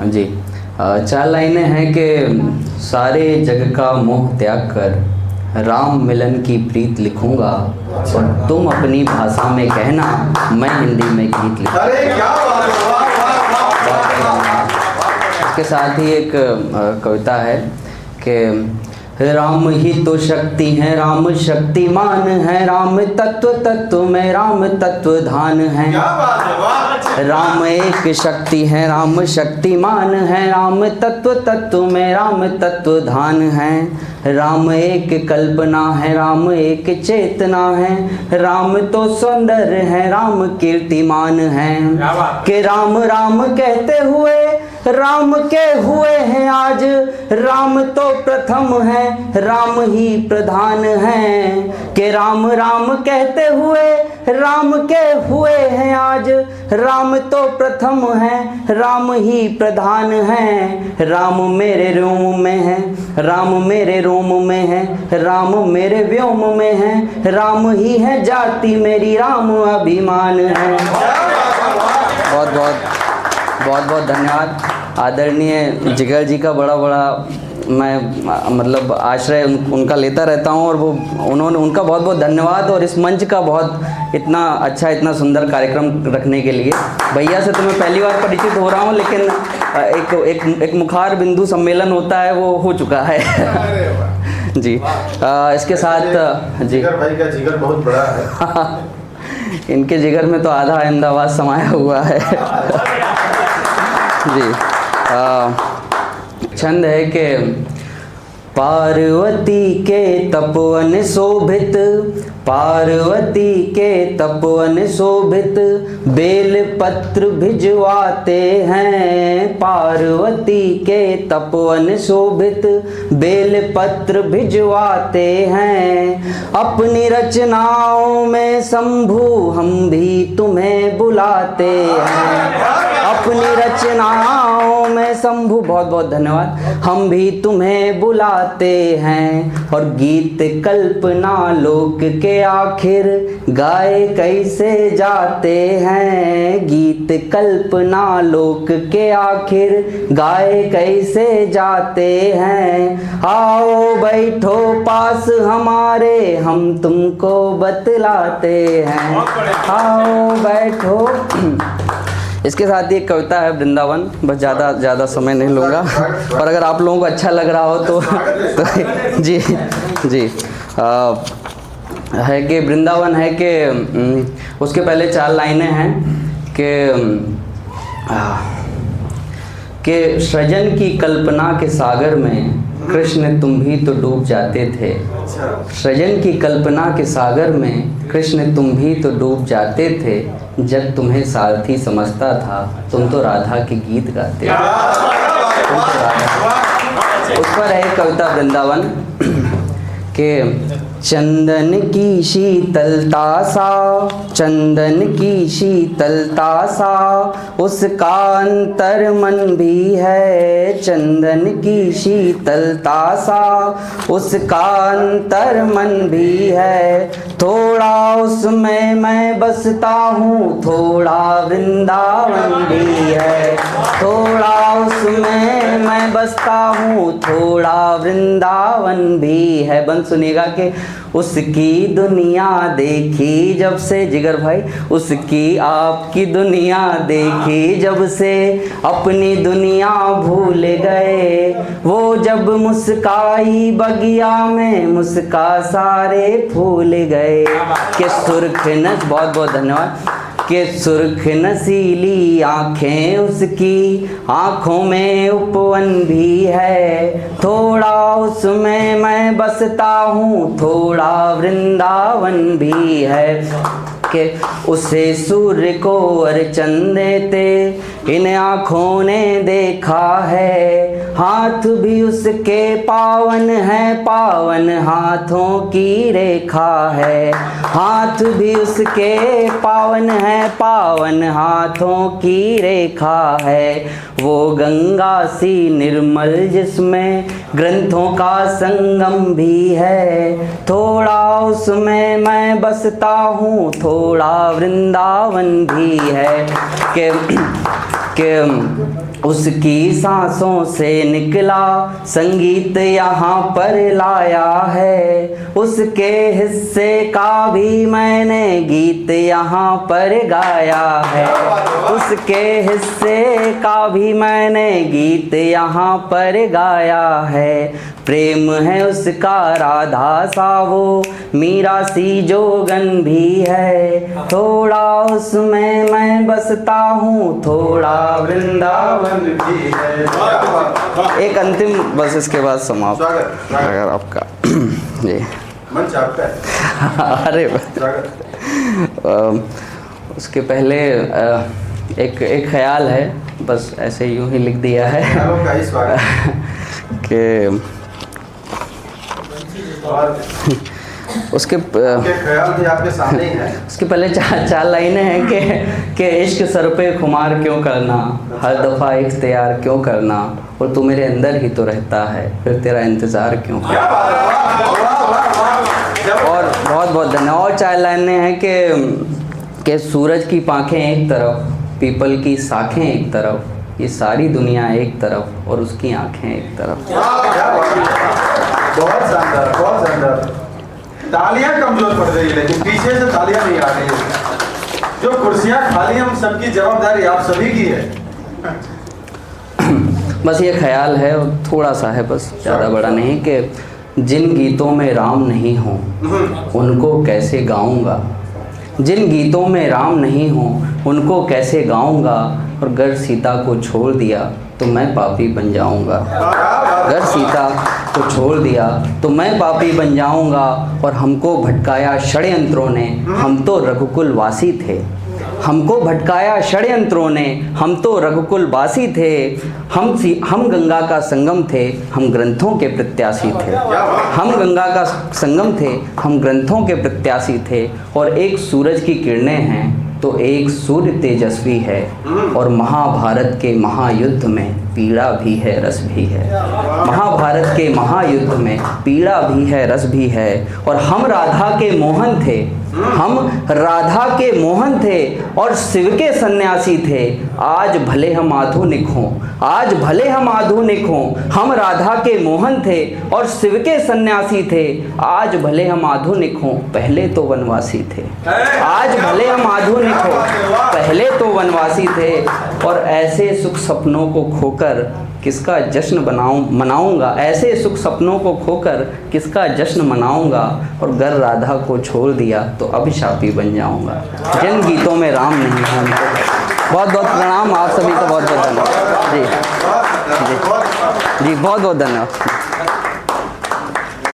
जी। चार लाइनें हैं कि सारे जग का मोह त्याग कर राम मिलन की प्रीत लिखूंगा और तुम अपनी भाषा में कहना, मैं हिंदी में गीत लिखूंगा। अरे क्या बात है, वाह वाह वाह। इसके साथ ही एक कविता है कि राम ही तो शक्ति है, राम शक्तिमान है, राम तत्व तत्व में राम तत्व धान है। क्या बात है, वाह। राम एक शक्ति है, राम शक्तिमान है, राम तत्व तत्व में राम तत्व धान है। राम एक कल्पना है, राम एक चेतना है, राम तो सौंदर्य है, राम कीर्तिमान है। कि राम राम कहते हुए राम के हुए हैं आज, राम तो प्रथम है, राम ही प्रधान है। कि राम राम कहते हुए राम के हुए हैं आज, राम तो प्रथम है, राम ही प्रधान है। राम मेरे रोम में है, राम मेरे रोम में है, राम मेरे व्योम में है, राम ही है जाति मेरी, राम अभिमान है। बहुत बहुत धन्यवाद। आदरणीय जिगर जी का बड़ा मैं मतलब आश्रय उनका लेता रहता हूं, और वो उनका बहुत बहुत धन्यवाद। और इस मंच का बहुत इतना अच्छा, इतना सुंदर कार्यक्रम रखने के लिए। भैया से तो मैं पहली बार परिचित हो रहा हूं, लेकिन एक मुखार बिंदु सम्मेलन होता है, वो हो चुका है। जी। इसके साथ जी, जिगर भाई का जिगर बहुत बड़ा है। इनके जिगर में तो आधा अहमदाबाद समाया हुआ है। जी। छंद है कि पार्वती के तपोवन शोभित, पार्वती के तपोवन शोभित, बेल पत्र भिजवाते हैं। पार्वती के तपोवन शोभित, बेल पत्र भिजवाते हैं। अपनी रचनाओं में शंभु हम भी तुम्हें बुलाते हैं। अपनी रचनाओं में शंभु, बहुत बहुत धन्यवाद, हम भी तुम्हें बुलाते हैं। और गीत कल्पना लोक के आखिर गाए कैसे जाते हैं। गीत कल्पना लोक के आखिर गाए कैसे जाते हैं। आओ बैठो पास हमारे, हम तुमको बतलाते हैं। आओ बैठो। इसके साथ ही एक कविता है वृंदावन, बस ज़्यादा समय नहीं लूँगा, और अगर आप लोगों को अच्छा लग रहा हो तो जी जी। है कि वृंदावन है कि उसके पहले चार लाइनें हैं कि सृजन की कल्पना के सागर में कृष्ण तुम भी तो डूब जाते थे। सृजन की कल्पना के सागर में कृष्ण तुम भी तो डूब जाते थे। जब तुम्हें सारथी समझता था, तुम तो राधा के गीत गाते थे। उस पर है कविता वृंदावन के चंदन की शीतलता सा, चंदन की शीतलता सा, उसका अंतर मन भी है। चंदन की शीतलता सा, उसका अंतर मन भी है। थोड़ा उसमें मैं बसता हूँ, थोड़ा वृंदावन भी है। थोड़ा उसमें मैं बसता हूँ, थोड़ा वृंदावन भी है। बंद सुनिएगा कि उसकी दुनिया देखी जब से, जिगर भाई, उसकी आपकी दुनिया देखी जब से, अपनी दुनिया भूल गए। वो जब मुस्काई बगिया में, मुस्का सारे फूल गए। कि सुर्ख न, बहुत बहुत धन्यवाद, कि सुर्ख नसीली आँखें उसकी, आँखों में उपवन भी है। थोड़ा उसमें मैं बसता हूँ, थोड़ा वृंदावन भी है। कि उसे सूर्य को अर्चन देते इन आँखों ने देखा है। हाथ भी उसके पावन है, पावन हाथों की रेखा है। हाथ भी उसके पावन है, पावन हाथों की रेखा है। वो गंगा सी निर्मल जिसमें ग्रंथों का संगम भी है। थोड़ा उसमें मैं बसता हूँ, थोड़ा वृंदावन भी है। कि उसकी सांसों से निकला संगीत यहाँ पर लाया है, उसके हिस्से का भी मैंने गीत यहाँ पर गाया है, उसके हिस्से का भी मैंने गीत यहाँ पर गाया है। प्रेम है उसका राधा सा वो मीरा सी जोगन भी है, थोड़ा उसमें मैं बसता हूँ थोड़ा वृंदावन भी है। एक अंतिम बस इसके बाद समाप्त अगर आपका जी मंच आपका है। अरे उसके पहले एक ख्याल है, बस ऐसे यूं ही लिख दिया है कि उसके ख्याल भी आपके सामने ही है। उसके पहले चार लाइनें हैं कि इश्क सर पे खुमार क्यों करना, हर दफ़ा इख्तियार क्यों करना, और तू मेरे अंदर ही तो रहता है फिर तेरा इंतज़ार क्यों करना। और बहुत बहुत धन्यवाद। और 4 लाइनें हैं कि सूरज की पाँखें एक तरफ, पीपल की शाखें एक तरफ, ये सारी दुनिया एक तरफ और उसकी आंखें एक तरफ। बहुत शानदार, बहुत शानदार। तालियां कमजोर पड़ रही है लेकिन पीछे से तालियां नहीं आ रही है। जो कुर्सियां खाली हम सबकी जवाबदारी आप सभी की है। बस ये ख्याल है और थोड़ा सा है, बस ज़्यादा बड़ा नहीं, कि जिन गीतों में राम नहीं हो उनको कैसे गाऊंगा, जिन गीतों में राम नहीं हो उनको कैसे गाऊंगा, और गर सीता को छोड़ दिया तो मैं पापी बन जाऊंगा, गर सीता को छोड़ दिया तो मैं पापी बन जाऊंगा। और हमको भटकाया षड्यंत्रों ने, हम तो रघुकुल वासी थे, हमको भटकाया षड्यंत्रों ने, हम तो रघुकुल वासी थे, हम गंगा का संगम थे, हम ग्रंथों के प्रत्याशी थे, हम गंगा का संगम थे, हम ग्रंथों के प्रत्याशी थे। और एक सूरज की किरणें हैं तो एक सूर्य तेजस्वी है, और महाभारत के महायुद्ध में पीड़ा भी है रस भी है, महाभारत के महायुद्ध में पीड़ा भी है रस भी है। और हम राधा के मोहन थे, हम राधा के मोहन थे और शिव के सन्यासी थे। आज भले हम आधुनिक हों, आज भले हम आधुनिक हों, हम राधा के मोहन थे और शिव के सन्यासी थे। आज भले हम आधुनिक हों, पहले तो वनवासी थे, आज भले हम आधुनिक हों, पहले तो वनवासी थे। और ऐसे सुख सपनों को खोकर किसका जश्न मनाऊंगा, ऐसे सुख सपनों को खोकर किसका जश्न मनाऊंगा, और गर राधा को छोड़ दिया तो अभिशापी बन जाऊंगा, जिन गीतों में राम नहीं है उनको। बहुत बहुत प्रणाम आप सभी का, बहुत बहुत धन्यवाद जी, जी बहुत बहुत धन्यवाद।